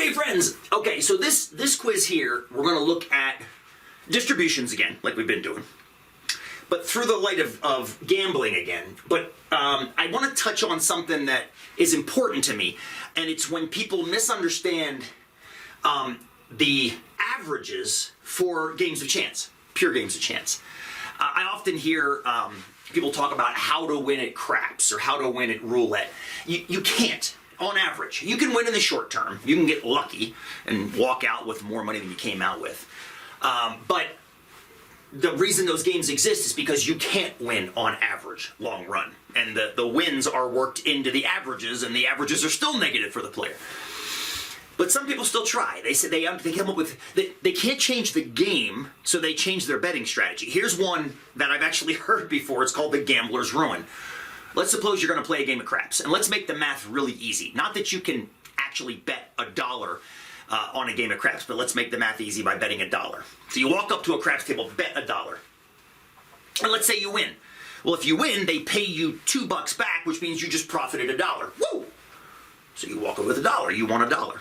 Okay, friends. Okay, so this quiz here, we're going to look at distributions again, like we've been doing, but through the light of gambling again. But I want to touch on something that is important to me, and it's when people misunderstand the averages for games of chance, pure games of chance. I often hear people talk about how to win at craps or how to win at roulette. You can't. On average, you can win in the short term. You can get lucky and walk out with more money than you came out with. But the reason those games exist is because you can't win on average long run. And the wins are worked into the averages, and the averages are still negative for the player. But some people still try. They say they come up with, they can't change the game, so they change their betting strategy. Here's one that I've actually heard before. It's called the gambler's ruin. Let's suppose you're going to play a game of craps, and let's make the math really easy. Not that you can actually bet $1 on a game of craps, but let's make the math easy by betting $1. So you walk up to a craps table, bet $1, and let's say you win. Well, if you win, they pay you $2 back, which means you just profited $1. Woo! So you walk away with $1. You won $1.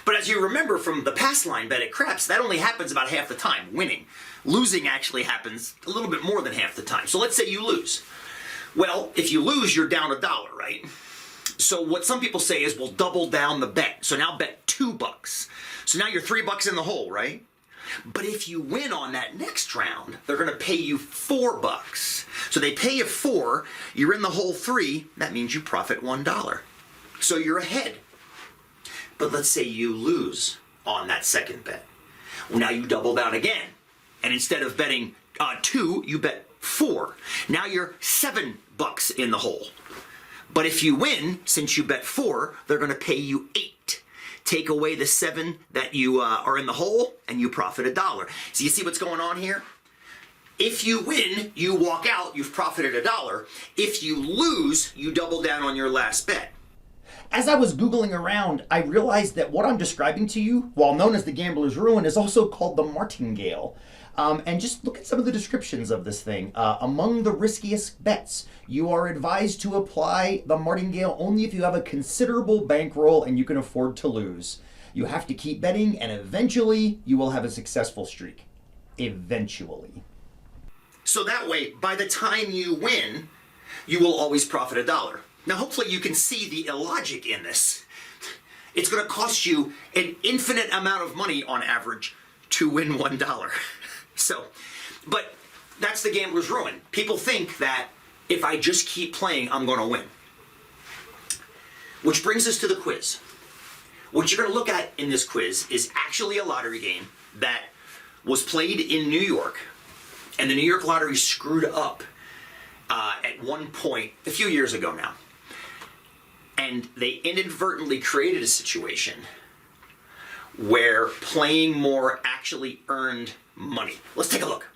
But as you remember from the past line bet at craps, that only happens about half the time, winning. Losing actually happens a little bit more than half the time. So let's say you lose. Well, if you lose, you're down $1, right? So what some people say is, we'll double down the bet. So now bet $2. So now you're $3 in the hole, right? But if you win on that next round, they're going to pay you $4. So they pay you $4, you're in the hole $3, that means you profit $1. So you're ahead. But let's say you lose on that second bet. Well, now you double down again. And instead of betting 2, you bet 4. Now you're $7 in the hole. But if you win, since you bet 4, they're going to pay you 8. Take away the 7 that you are in the hole, and you profit $1. So you see what's going on here? If you win, you walk out, you've profited $1. If you lose, you double down on your last bet. As I was Googling around, I realized that what I'm describing to you, while known as the gambler's ruin, is also called the Martingale. And just look at some of the descriptions of this thing. Among the riskiest bets, you are advised to apply the Martingale only if you have a considerable bankroll and you can afford to lose. You have to keep betting, and eventually you will have a successful streak. Eventually. So that way, by the time you win, you will always profit $1. Now, hopefully you can see the illogic in this. It's going to cost you an infinite amount of money on average to win $1. So, but that's the gambler's ruin. People think that if I just keep playing, I'm going to win. Which brings us to the quiz. What you're going to look at in this quiz is actually a lottery game that was played in New York, and the New York Lottery screwed up at one point a few years ago now. And they inadvertently created a situation where playing more actually earned money. Let's take a look.